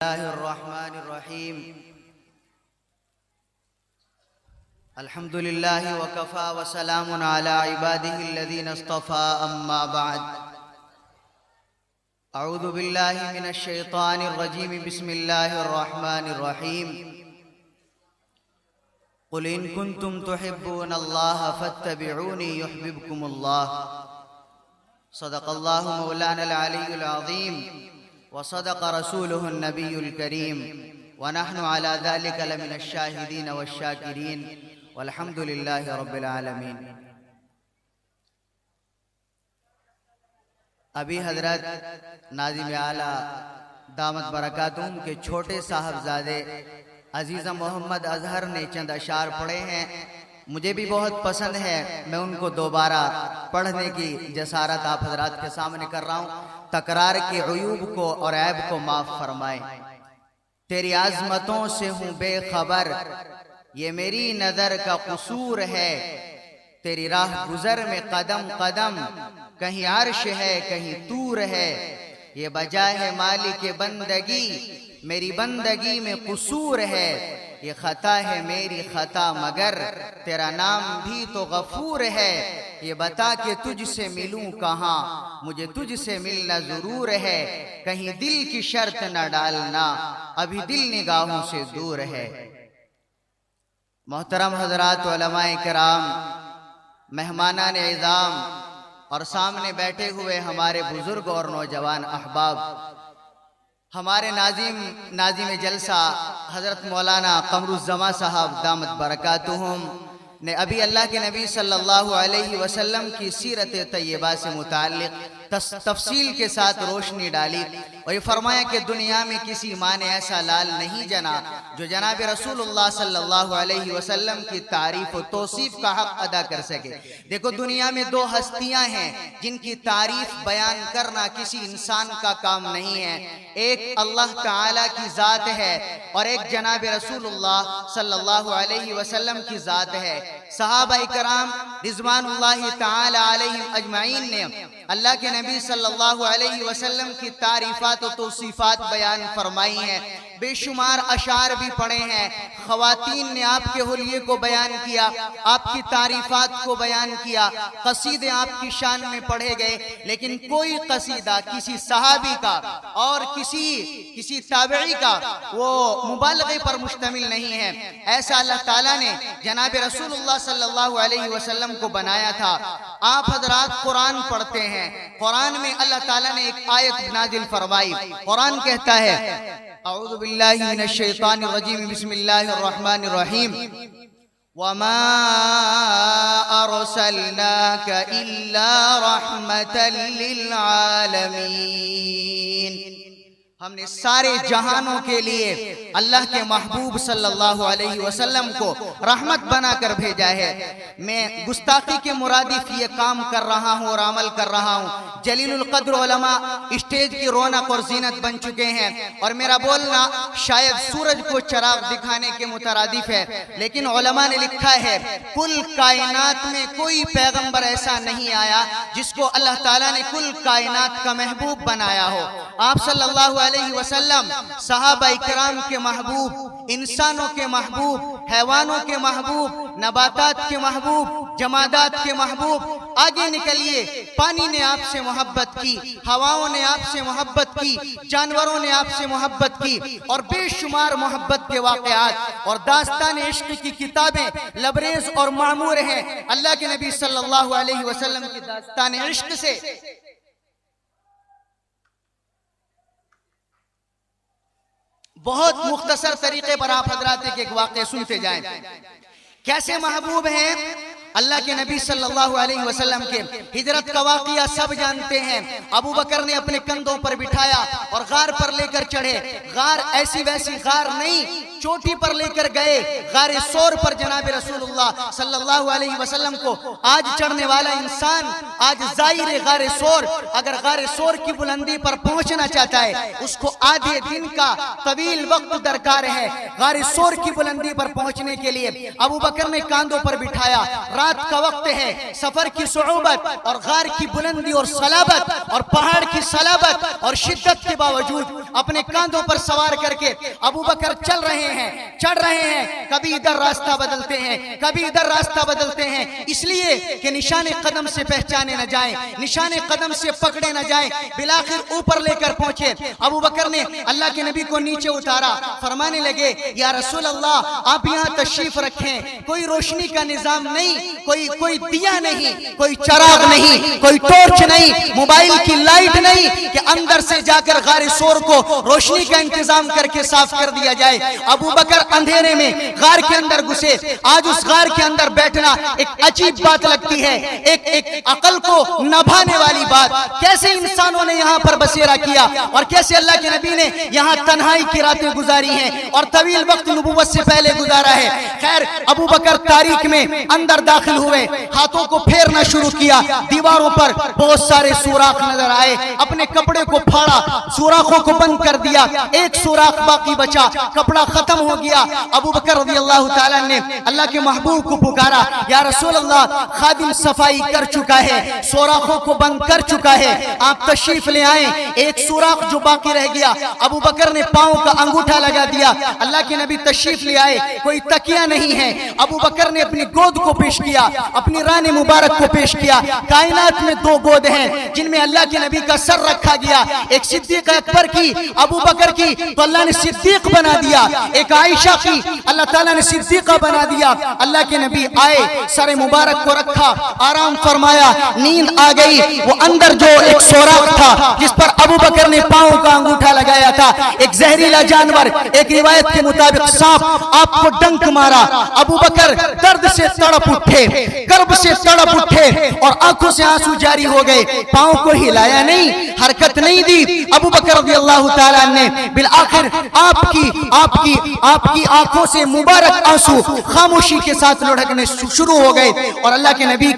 الله الرحمن الرحيم. الحمد لله وكفى وسلام على عباده الذين اصطفى أما بعد. أعوذ بالله من الشيطان الرجيم. بسم الله الرحمن الرحيم. قل إن كنتم تحبون الله فاتبعوني يحببكم الله. صدق الله مولانا العلي العظيم وصدق رسوله النبي الكريم ونحن على ذلك لمن الشاهدين والشاكرين والحمد لله رب العالمين. ابھی حضرت ناظم اعلیٰ دامت برکاتہم کے چھوٹے صاحبزادے عزیزہ محمد اظہر نے چند اشعار پڑھے ہیں. مجھے بھی بہت پسند ہے، میں ان کو دوبارہ پڑھنے کی جسارت آپ حضرات کے سامنے کر رہا ہوں. تکرار کے عیوب کو اور عیب کو معاف فرمائے. تیری عظمتوں سے ہوں بے خبر، یہ میری نظر کا قصور ہے. تیری راہ گزر میں قدم قدم، کہیں عرش ہے کہیں طور ہے. یہ بجا ہے مالک بندگی، میری بندگی میں قصور ہے. یہ خطا ہے میری خطا مگر تیرا نام بھی تو غفور ہے. یہ بتا کہ تجھ سے ملوں کہاں، مجھے تجھ سے ملنا ضرور ہے. کہیں دل کی شرط نہ ڈالنا، ابھی دل نگاہوں سے دور ہے. محترم حضرات، علماء کرام، مہمانان اعظام اور سامنے بیٹھے ہوئے ہمارے بزرگ اور نوجوان احباب، ہمارے ناظم جلسہ حضرت مولانا قمر الزمان صاحب دامت برکاتہم نے ابھی اللہ کے نبی صلی اللہ علیہ وسلم کی سیرت طیبہ سے متعلق تفصیل کے ساتھ روشنی ڈالی اور یہ فرمایا کہ دنیا میں کسی ماں نے ایسا لال نہیں جنا جو جناب رسول اللہ صلی اللہ علیہ وسلم کی تعریف و توصیف کا حق ادا کر سکے. دیکھو، دنیا میں دو ہستیاں ہیں جن کی تعریف بیان کرنا کسی انسان کا کام نہیں ہے. ایک اللہ تعالیٰ کی ذات ہے اور ایک جناب رسول اللہ صلی اللہ علیہ وسلم کی ذات ہے. صحابہ کرام رضوان اللہ تعالی علیہم اجمعین نے اللہ کے نبی صلی اللہ علیہ وسلم کی تعریفات و توصیفات بیان فرمائی ہیں. بے شمار اشعار بھی پڑھے ہیں. خواتین نے آپ کے حلیے کو بیان کیا، آپ کی تعریفات کو بیان کیا، قصیدے آپ کی شان میں پڑھے گئے. لیکن کوئی قصیدہ کسی صحابی کا اور کسی تابعی کا وہ مبالغے پر مشتمل نہیں ہے. ایسا اللہ تعالیٰ نے جناب رسول اللہ صلی اللہ علیہ وسلم کو بنایا تھا. آپ حضرات قرآن پڑھتے ہیں، قرآن میں اللہ تعالیٰ نے ایک آیت نازل فرمائی. قرآن کہتا ہے اعوذ باللہ من الشیطان الرجیم، بسم اللہ الرحمن الرحیم. وما ارسلناک الا رحمتا للعالمین. ہم نے سارے جہانوں کے لیے اللہ کے محبوب صلی اللہ علیہ وسلم کو رحمت بنا کر بھیجا ہے. میں گستاخی کے مرادف یہ کام کر رہا ہوں اور عمل کر رہا ہوں. جلیل القدر علماء اسٹیج کی رونق اور زینت بن چکے ہیں اور میرا بولنا شاید سورج کو چراغ دکھانے کے مترادف ہے، لیکن علماء نے لکھا ہے کل کائنات میں کوئی پیغمبر ایسا نہیں آیا جس کو اللہ تعالیٰ نے کل کائنات کا محبوب بنایا ہو. آپ صلی اللہ علیہ وسلم صحابہ اکرام کے محبوب، انسانوں کے محبوب، حیوانوں کے محبوب، نباتات کے محبوب، جمادات کے محبوب. آگے نکلیے، پانی نے آپ سے محبت کی، ہواؤں نے آپ سے محبت کی، جانوروں نے آپ سے محبت کی اور بے شمار محبت کے واقعات اور داستان عشق کی کتابیں لبریز اور معمور ہیں. اللہ کے نبی صلی اللہ علیہ وسلم کی داستان عشق سے بہت مختصر طریقے پر آپ حضرات ایک واقعہ سنتے جائیں. کیسے محبوب ہیں اللہ کے نبی صلی اللہ علیہ وسلم کے. ہجرت کا واقعہ سب جانتے ہیں. ابو بکر نے اپنے کندھوں پر بٹھایا اور غار پر لے کر چڑھے. غار ایسی ویسی غار نہیں، چوٹی پر لے کر گئے. غار سور پر جناب رسول اللہ صلی اللہ علیہ وسلم کو آج چڑھنے والا انسان، آج زائر غار سور، اگر غار سور کی بلندی پر پہنچنا چاہتا ہے اس کو آدھے دن کا طویل وقت درکار ہے. غار سور کی بلندی پر پہنچنے کے لیے ابو بکر نے کاندھوں پر بٹھایا. رات کا وقت ہے، سفر کی صعوبت اور غار کی بلندی اور صلابت اور پہاڑ کی صلابت اور شدت کے باوجود اپنے کاندھوں پر سوار کر کے ابو بکر چل رہے ہیں، چڑھ رہے ہیں، کبھی ادھر راستہ بدلتے ہیں، کبھی ادھر راستہ بدلتے ہیں، اس لیے کہ نشان قدم سے پہچانے نہ جائیں، نشان قدم سے پکڑے نہ جائیں۔ بالآخر اوپر لے کر پہنچے، ابو بکر نے اللہ کے نبی کو نیچے اتارا، فرمانے لگے یا رسول اللہ آپ یہاں تشریف رکھیں، کوئی روشنی کا نظام نہیں، کوئی دیا نہیں، کوئی چراغ نہیں، کوئی ٹورچ نہیں، موبائل کی لائٹ نہیں کہ اندر سے جا کر غار سور کو روشنی کا انتظام کر کے صاف کر دیا جائے۔ ابو بکر اندھیرے میں غار کے اندر گھسے۔ آج اس غار کے اندر بیٹھنا ایک عجیب بات لگتی ہے، ایک عقل کو نبھانے والی بات۔ کیسے انسانوں نے یہاں پر بسیرا کیا اور کیسے اللہ کے نبی نے یہاں تنہائی کی راتیں گزاری ہیں اور طویل وقت نبوت سے پہلے گزارا ہے۔ خیر ابو بکر تاریک میں اندر داخل ہوئے، ہاتھوں کو پھیرنا شروع کیا، دیواروں پر بہت سارے سوراخ نظر آئے، اپنے کپڑے کو پھاڑا، سوراخوں کو بند کر دیا، ایک سوراخ باقی بچا، کپڑا ختم ہو گیا۔ ابو بکر رضی اللہ تعالیٰ نے اللہ کے محبوب کو پکارا، یا رسول اللہ خادم صفائی کر چکا ہے، سوراخوں کو بند کر چکا ہے، آپ تشریف لے آئیں، ایک سوراخ جو باقی رہ گیا۔ ابو بکر نے پاؤں کا انگوٹھا لگا دیا، اللہ کے نبی تشریف لے آئے، کوئی تکیہ نہیں ہے۔ ابو بکر نے اپنی گود کو پیش کیا، اپنی ران مبارک کو پیش کیا۔ کائنات میں دو گود ہیں جن میں اللہ کے نبی کا سر رکھا گیا، ایک صدیق اکبر کی، ابو بکر کی تو اللہ نے صدیق بنا دیا، ایک عائشہ کی اللہ تعالیٰ نے صدیقہ بنا دیا۔ اللہ کے نبی آئے، سر مبارک کو رکھا، آرام فرمایا، نیند آ گئی۔ وہ اندر جو ایک سوراخ تھا جس پر ابو بکر نے پاؤں کا انگوٹھا لگایا تھا، ایک زہریلا جانور، ایک روایت کے مطابق سانپ آپ کو ڈنک مارا۔ ابو بکر درد سے تڑپ اٹھے، کرب سے تڑپ اٹھے اور آنکھوں سے آنسو جاری ہو گئے۔ پاؤں کو ہلایا نہیں، حرکت نہیں دی۔ ابو بکر رضی اللہ تعالیٰ نے بالآخر آپ کی آنکھوں سے مبارک آنسو خاموشی کے ساتھ لڑکنے شروع ہو گئے اور اللہ کے نبی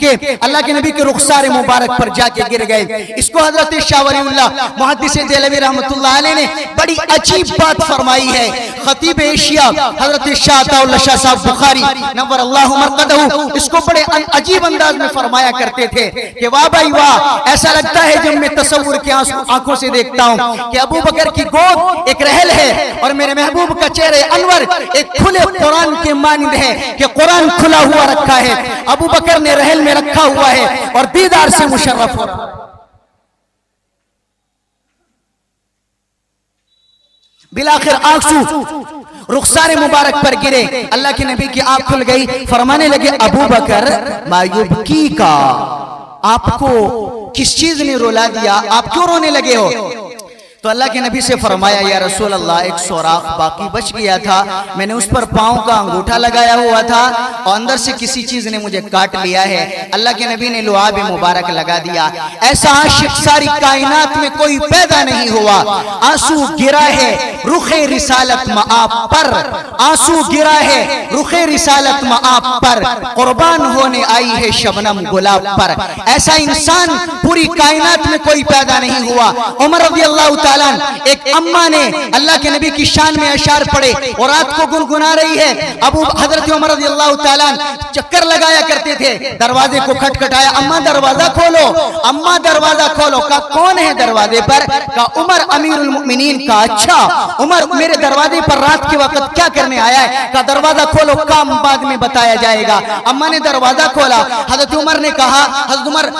کے رخسار مبارک پر جا کے گر گئے۔ اس کو حضرت شاہ ولی اللہ محدث دہلوی رحمۃ اللہ علیہ نے بڑی عجیب بات فرمائی ہے۔ خطیب ایشیا حضرت شاہ عطا اللہ شاہ صاحب بخاری نور اللہ مرقدہ اس کو بڑے عجیب انداز میں فرمایا کرتے تھے کہ واہ بھائی واہ، ایسا لگتا ہے جب میں تصور کے آنکھوں سے دیکھتا ہوں کہ ابو بکر کی گود ایک رحل ہے اور میرے محبوب کا چہرے انور ایک کھلے قرآن کے مانند ہے کہ قرآن کھلا ہوا رکھا ہے، ابو بکر نے رحل میں رکھا ہوا ہے اور دیدار سے مشرف ہو رہا ہے۔ بالآخر آنسو رخسار مبارک پر گرے، اللہ کے نبی کی آنکھ کھل گئی، فرمانے لگے ابو بکر ما یبکی کا، آپ کو کس چیز نے رلا دیا، آپ کیوں رونے لگے ہو؟ تو اللہ کے نبی سے فرمایا یا رسول اللہ ایک سوراخ باقی بچ گیا تھا، میں نے اس پر پاؤں کا انگوٹھا لگایا ہوا تھا اور اندر سے کسی چیز نے مجھے کاٹ لیا ہے۔ اللہ کے نبی نے لعاب مبارک لگا دیا۔ ایسا عاشق ساری کائنات میں کوئی پیدا نہیں ہوا۔ آنسو گرا ہے رخ رسالت مآب پر، آنسو گرا ہے رخ رسالت مآب پر، قربان ہونے آئی ہے شبنم گلاب پر۔ ایسا انسان پوری کائنات میں کوئی پیدا نہیں ہوا۔ عمر رضی اللہ تعالیٰ ایک اماں نے اللہ کے نبی کی شان میں اشعار پڑھے اور رات کو گنگنا رہی ہے۔ حضرت عمر رضی اللہ تعالیٰ چکر لگایا کرتے تھے، دروازے کو کھٹکھٹایا، اماں دروازہ کھولو، اماں دروازہ کھولو۔ کہا کون ہے دروازے پر؟ کہا عمر امیر المؤمنین۔ کا اچھا عمر میرے دروازے پر رات کے وقت کیا کرنے آیا ہے؟ کہا دروازہ کھولو، کام بعد میں بتایا جائے گا۔ اماں نے دروازہ کھولا، حضرت عمر نے کہا، حضرت عمر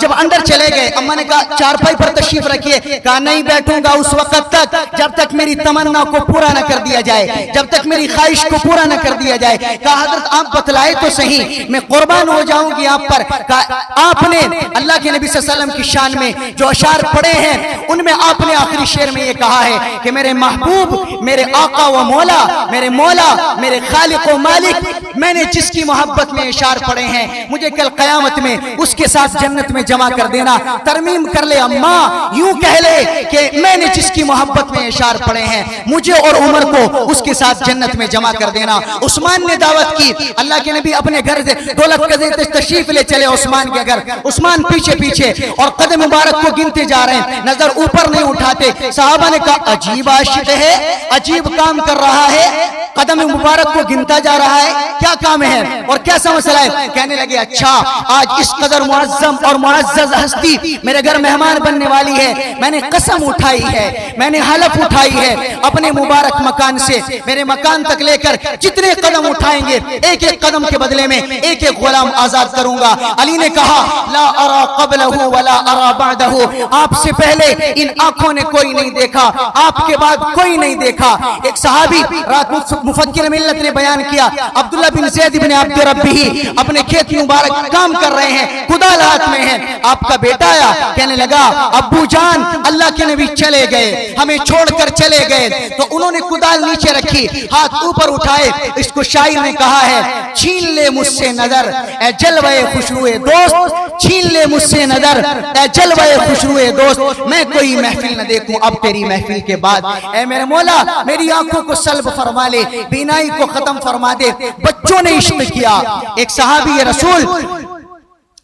جب اندر چلے گئے، اماں نے کہا چارپائی پر تشریف رکھیے۔ کہا نہیں بیٹھوں گا اس وقت تک جب تک میری تمنا کو پورا نہ کر دیا جائے، جب تک میری خواہش کو پورا نہ کر دیا جائے۔ کہا حضرت آپ بتلائے تو صحیح، میں قربان ہو جاؤں گی آپ پر۔ کہا آپ نے اللہ کے نبی صلی اللہ علیہ وسلم کی شان میں جو اشعار پڑھے ہیں ان میں آپ نے آخری شعر میں یہ کہا ہے کہ میرے محبوب، میرے آقا و مولا، میرے مولا، میرے خالق و مالک، میں نے جس کی محبت میں اشعار پڑھے ہیں مجھے کل قیامت میں اس کے ساتھ جنت میں جمع کر دینا۔ ترمیم کر لے اماں، یوں کہہ لے کہ میں نے جس کی محبت میں اشعار پڑھے ہیں مجھے اور عمر کو اس کے ساتھ جنت میں جمع کر دینا۔ عثمان نے دعوت کی، اللہ کے نبی اپنے گھر سے دولت قضے تشریف لے چلے عثمان کے گھر، عثمان پیچھے پیچھے اور قدم مبارک کو گنتے جا رہے ہیں، نظر اوپر نہیں اٹھاتے۔ صحابہ نے کہا عجیب عاشق ہے، عجیب کام کر رہا ہے۔ قدم مبارک کو گنتا جا رہا ہے، کیا کام ہے اور کیسا مسئلہ ہے؟ کہنے لگے اچھا آج اس قدر معظم اور معزز ہستی میرے گھر مہمان بننے والی ہے، میں نے قسم اٹھائی ہے، میں نے حلف اٹھائی ہے اپنے مبارک مکان سے میرے مکان تک لے کر جتنے قدم اٹھائیں گے ایک ایک قدم کے بدلے میں ایک ایک غلام آزاد کروں گا۔ علی نے کہا لا ارا قبلہ ولا ارا بعدہ، آپ سے پہلے ان آنکھوں نے کوئی نہیں دیکھا، آپ کے بعد کوئی نہیں دیکھا۔ ایک صحابی رات مفکر ملت نے بیان کیا، عبداللہ بن زید بن عبد ربہ اپنے کھیت مبارک کام کر رہے ہیں، کدال ہاتھ میں ہے، آپ کا بیٹا آیا کہنے لگا ابو جان اللہ کے نبی چلے گئے، ہمیں چھوڑ کر چلے گئے۔ تو انہوں نے کدال نیچے رکھی، ہاتھ اوپر اٹھائے، اس کو شاعر نے کہا ہے چھین لے مجھ سے نظر اے جلوے خوشروئے دوست، چھین لے مجھ سے نظر اے جلوے خوشروئے دوست، میں کوئی محفل نہ دیکھوں اب تیری محفل کے بعد، اے میرے مولا میری آنکھوں کو سلب فرما لے، بینائی کو ختم فرما دے۔ بچوں نے عشق کیا۔ ایک صحابی رسول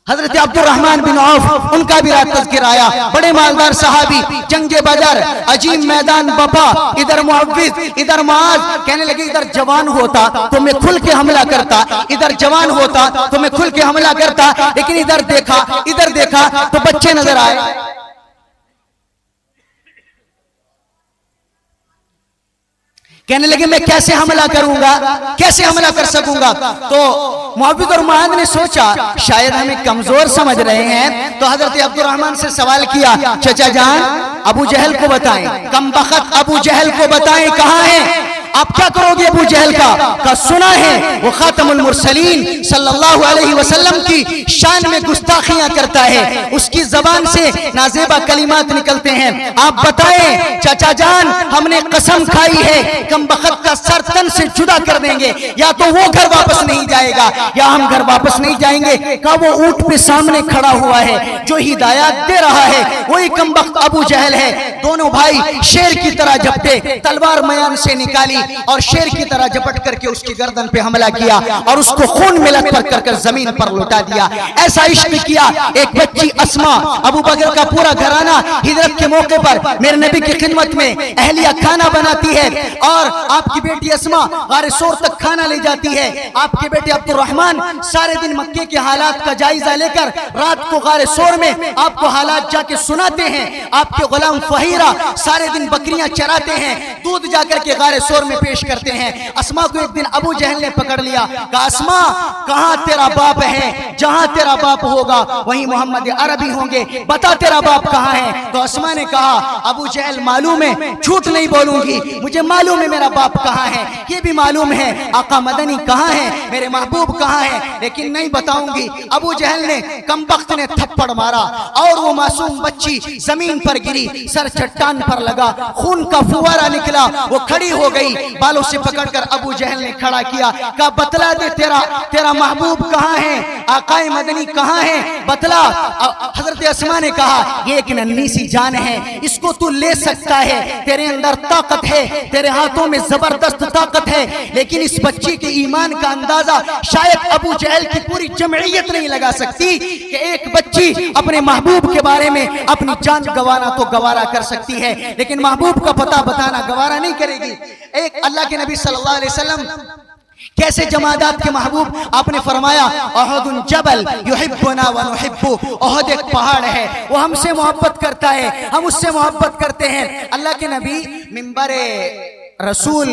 حضرت عبد الرحمن بن عوف، ان کا بھی رات تذکر آیا، بڑے مالدار صحابی، جنگ بدر، عجیب میدان بپا، ادھر معوذ ادھر معاذ، کہنے لگے ادھر جوان ہوتا تو میں کھل کے حملہ کرتا، ادھر جوان ہوتا تو میں کھل کے حملہ کرتا، لیکن ادھر دیکھا تو بچے نظر آئے۔ کہنے لگے میں کیسے حملہ کروں گا، کیسے حملہ کر سکوں گا؟ تو معوذ اور معاذ نے سوچا شاید ہمیں کمزور سمجھ رہے ہیں، تو حضرت عبد الرحمن سے سوال کیا چچا جان ابو جہل کو بتائیں، کم بخت ابو جہل کو بتائیں کہاں ہیں؟ آپ کیا کرو گے ابو جہل کا سنا ہے وہ خاتم المرسلین صلی اللہ علیہ وسلم کی شان میں گستاخیاں کرتا ہے، اس کی زبان سے نازیبہ کلمات نکلتے ہیں، آپ بتائیں چچا جان ہم نے قسم کھائی ہے کم بخت کا سر تن سے جدا کر دیں گے، یا تو وہ گھر واپس نہیں جائے گا یا ہم گھر واپس نہیں جائیں گے۔ کہ وہ اونٹ پہ سامنے کھڑا ہوا ہے جو ہدایات دے رہا ہے وہی کم بخت ابو جہل ہے۔ دونوں بھائی شیر کی طرح جھپٹے، تلوار میان سے نکالی اور شیر کی طرح جھپٹ کر کے اس کی گردن پہ حملہ کیا اور اس کو خون میں لت پر کر زمین پر لٹا دیا۔ ایسا عشق کیا۔ ایک بچی اسما، ابو بکر کا پورا گھرانہ ہجرت کے موقع پر میرے نبی کی خدمت میں اہلیہ کھانا بناتی ہے اور آپ کی بیٹی اسما غار سور تک کھانا لے جاتی ہے۔ آپ کے بیٹے عبد الرحمن سارے دن مکے کے حالات کا جائزہ لے کر رات کو غار سور میں آپ کو حالات جا کے سناتے ہیں۔ آپ کے غلام فہیرہ سارے دن بکریاں چراتے ہیں، دودھ جا کر کے غار سور میں پیش کرتے ہیں۔ اسما کو ایک دن ابو جہل نے پکڑ لیا، کہا اسما کہاں تیرا باپ ہے؟ جہاں تیرا باپ ہوگا وہیں محمد عربی ہوں گے، بتا تیرا باپ کہاں ہے؟ تو اسما نے کہا ابو جہل معلوم ہے، جھوٹ نہیں بولوں گی، مجھے معلوم ہے میرا باپ کہاں ہے، یہ بھی معلوم ہے آقا مدنی کہاں ہے، میرے محبوب کہاں ہے، لیکن نہیں بتاؤں گی۔ ابو جہل نے کمبخت نے تھپڑ مارا اور وہ معصوم بچی زمین پر گری، سر چٹان پر لگا، خون کا فوارہ نکلا، وہ کھڑی ہو گئی، بالوں سے پکڑ کر ابو جہل نے کھڑا کیا، کہا بتلا دے تیرا محبوب کہاں ہے، آقا مدنی کہاں ہے، بتلا۔ حضرت اسما نے کہا یہ ایک ننھی سی جان ہے، اس کو تو لے سکتا ہے، تیرے اندر طاقت ہے، تیرے ہاتھوں میں زبردست طاقت ہے، لیکن اس بچی کے ایمان کا اندازہ شاید ابو جہل کی پوری جمعیت نہیں لگا سکتی کہ ایک بچی اپنے محبوب کے بارے میں اپنی جان گوانا تو گوارا کر سکتی ہے لیکن محبوب کا پتہ بتانا گوارا نہیں کرے گی۔ ایک اللہ کے نبی صلی اللہ علیہ وسلم کیسے جمادات کے محبوب، آپ نے فرمایا احد جبل یحبنا ونحب، احد ایک پہاڑ ہے وہ ہم سے محبت کرتا ہے، ہم اس سے محبت کرتے ہیں۔ اللہ کے نبی منبر رسول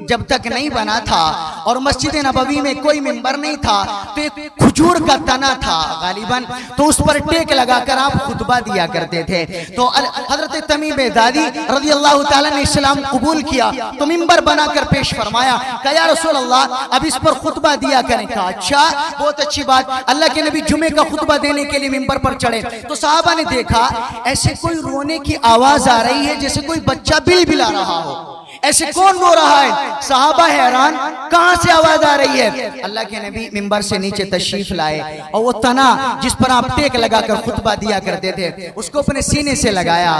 جب تک نہیں بنا تھا اور مسجد نبوی میں کوئی منبر نہیں تھا تو ایک کھجور کا تنا تھا غالباً، تو اس پر ٹیک لگا کر آپ خطبہ دیا کرتے تھے۔ تو حضرت تمیم دادی رضی اللہ تعالیٰ نے اسلام قبول کیا تو منبر بنا کر پیش فرمایا کہ یا رسول اللہ اب اس پر خطبہ دیا کریں۔ کہا اچھا بہت اچھی بات۔ اللہ کے نبی جمعے کا خطبہ دینے کے لیے منبر پر چڑھے تو صحابہ نے دیکھا ایسے کوئی رونے کی آواز آ رہی ہے جیسے کوئی بچہ بل بلا رہا ہو، ایسے کون رو رہا ہے؟ صحابہ حیران کہاں سے آواز آ رہی ہے؟ اللہ کے نبی منبر سے نیچے تشریف لائے اور وہ تنا جس پر آپ ٹیک لگا کر خطبہ دیا کرتے تھے اس کو اپنے سینے سے لگایا۔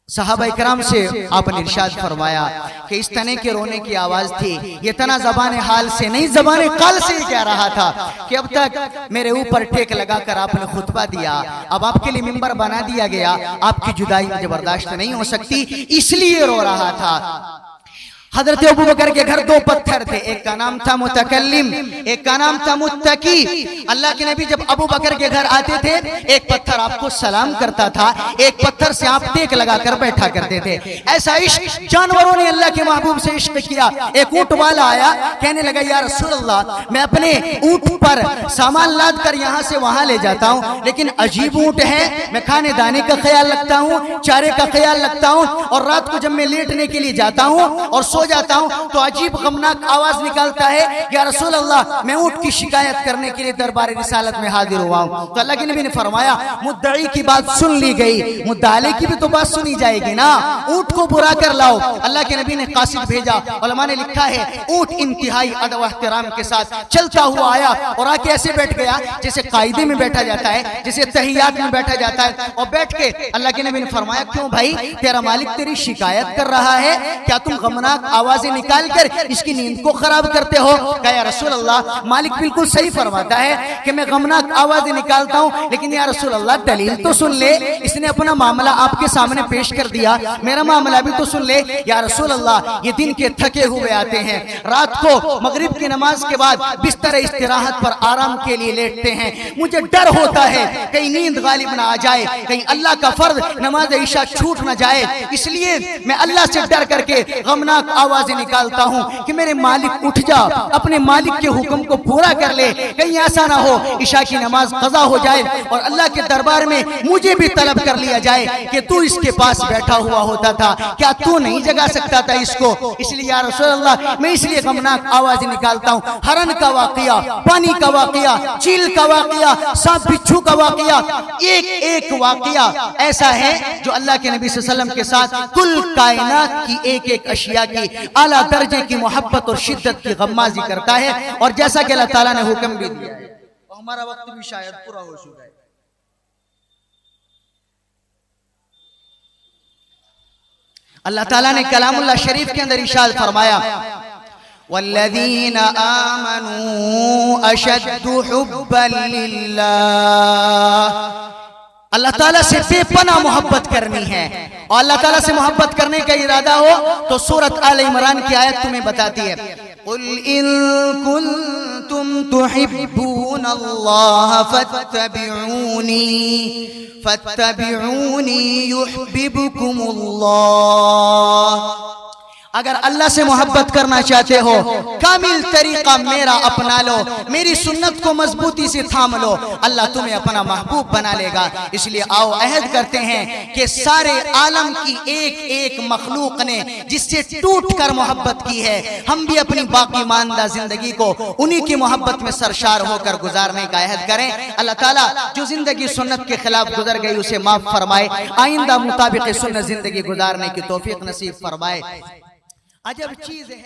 صحابہ اکرام سے آپ نے ارشاد فرمایا کہ اس تنے کے رونے کی آواز تھی، یہ تنا زبان حال سے نہیں زبان قال سے ہی کہہ رہا تھا کہ اب تک میرے اوپر ٹیک لگا کر آپ نے خطبہ دیا، اب آپ کے لیے منبر بنا دیا گیا، آپ کی جدائی مجھے برداشت نہیں ہو سکتی، اس لیے رو رہا تھا۔ حضرت ابو بکر کے گھر 2 پتھر تھے، ایک کا نام تھا متکلم، ایک کا نام تھا متقی۔ اللہ کے نبی جب ابو بکر کے گھر آتے تھے، ایک پتھر آپ کو سلام کرتا تھا، ایک پتھر سے آپ ٹیک لگا کر بیٹھا کرتے تھے۔ ایسا عشق جانوروں نے اللہ کے محبوب سے عشق کیا۔ ایک اونٹ والا آیا، کہنے لگا یا رسول اللہ میں اپنے اونٹ پر سامان لاد کر یہاں سے وہاں لے جاتا ہوں، لیکن عجیب اونٹ ہے، میں کھانے دانے کا خیال رکھتا ہوں، چارے کا خیال رکھتا ہوں، اور رات کو جب میں لیٹنے کے لیے جاتا ہوں اور سو جاتا ہوں تو عجیب غمناک آواز نکالتا ہے، یا رسول اللہ میں اونٹ کی شکایت کرنے کے لیے دربار رسالت میں حاضر ہوا ہوں۔ تو اللہ کے نبی نے فرمایا مدعی کی بات سن لی گئی، مدعی کی بھی تو بات سنی جائے گی نا، اونٹ کو برا کر لاؤ۔ اللہ کے نبی نے قاصد بھیجا، علماء نے لکھا ہے اونٹ انتہائی ادب و احترام کے ساتھ چلتا ہوا آیا اور آ کے ایسے بیٹھ گیا جیسے قاعدے میں بیٹھا جاتا ہے، جیسے تحیات میں بیٹھا جاتا ہے، اور بیٹھ کے اللہ کے نبی نے فرمایا کیوں بھائی تیرا مالک تیری شکایت کر رہا ہے، کیا تم غمناک آوازیں نکال کر اس کی نیند کو خراب کرتے ہو؟ کہا یا رسول اللہ مالک بالکل صحیح فرماتا ہے کہ میں غمناک آوازیں نکالتا ہوں، لیکن یا رسول اللہ دلیل تو سن لے، اس نے اپنا معاملہ آپ کے سامنے پیش کر دیا، میرا معاملہ بھی تو سن لے۔ یا رسول اللہ یہ دن کے تھکے ہوئے آتے ہیں، رات کو مغرب کی نماز کے بعد بستر استراحت پر آرام کے لیے لیٹتے ہیں، مجھے ڈر ہوتا ہے کہیں نیند غالب نہ آ جائے، کہیں اللہ کا فرض نماز عشاء چھوٹ نہ جائے، اس لیے میں اللہ سے ڈر کر کے غمناک آوازیں نکالتا ہوں کہ میرے مالک اٹھ جا، اپنے مالک کے حکم کو پورا کر لے، کہیں ایسا نہ ہو عشاء کی نماز قضا ہو جائے اور اللہ کے دربار میں مجھے بھی طلب کر لیا جائے کہ تو اس کے پاس بیٹھا ہوا ہوتا تھا، کیا تو نہیں جگا سکتا تھا اس کو؟ اس لیے یا رسول اللہ میں اس لیے غمناک آوازیں نکالتا ہوں۔ ہرن کا واقعہ، پانی کا واقعہ، چیل کا واقعہ، سانپ بچھو کا واقعہ، ایک ایک واقعہ ایسا ہے جو اللہ کے نبی صلی اللہ علیہ وسلم کے ساتھ کل کائنات کی ایک ایک اشیاء کی اعلیٰ درجے کی محبت اور شدت کی غمازی کرتا ہے، اور جیسا کہ اللہ تعالیٰ نے حکم بھی دیا ہے۔ ہمارا وقت بھی شاید پورا ہو چکا ہے۔ اللہ تعالیٰ نے کلام اللہ شریف کے اندر ارشاد فرمایا والذین آمنوا اشد حبا للہ، اللہ تعالیٰ سے بے پناہ محبت کرنی ہے، اور اللہ تعالیٰ سے محبت کرنے کا ارادہ ہو تو سورۃ آل عمران کی آیت تمہیں بتاتی ہے قُلْ إِن كُنتُمْ تُحِبُّونَ اللَّهَ فَاتَّبِعُونِي يُحْبِبْكُمُ اللَّهُ۔ اگر اللہ سے محبت کرنا چاہتے ہو کامل طریقہ میرا اپنا لو، میری سنت کو مضبوطی سے تھام لو، اللہ تمہیں اپنا محبوب بنا لے گا۔ اس لیے آؤ عہد کرتے ہیں کہ سارے عالم کی ایک ایک مخلوق نے جس سے ٹوٹ کر محبت کی ہے، ہم بھی اپنی باقی ماندہ زندگی کو انہی کی محبت میں سرشار ہو کر گزارنے کا عہد کریں۔ اللہ تعالیٰ جو زندگی سنت کے خلاف گزر گئی اسے معاف فرمائے، آئندہ مطابق سنت زندگی گزارنے کی توفیق نصیب فرمائے۔ عجب چیز ہے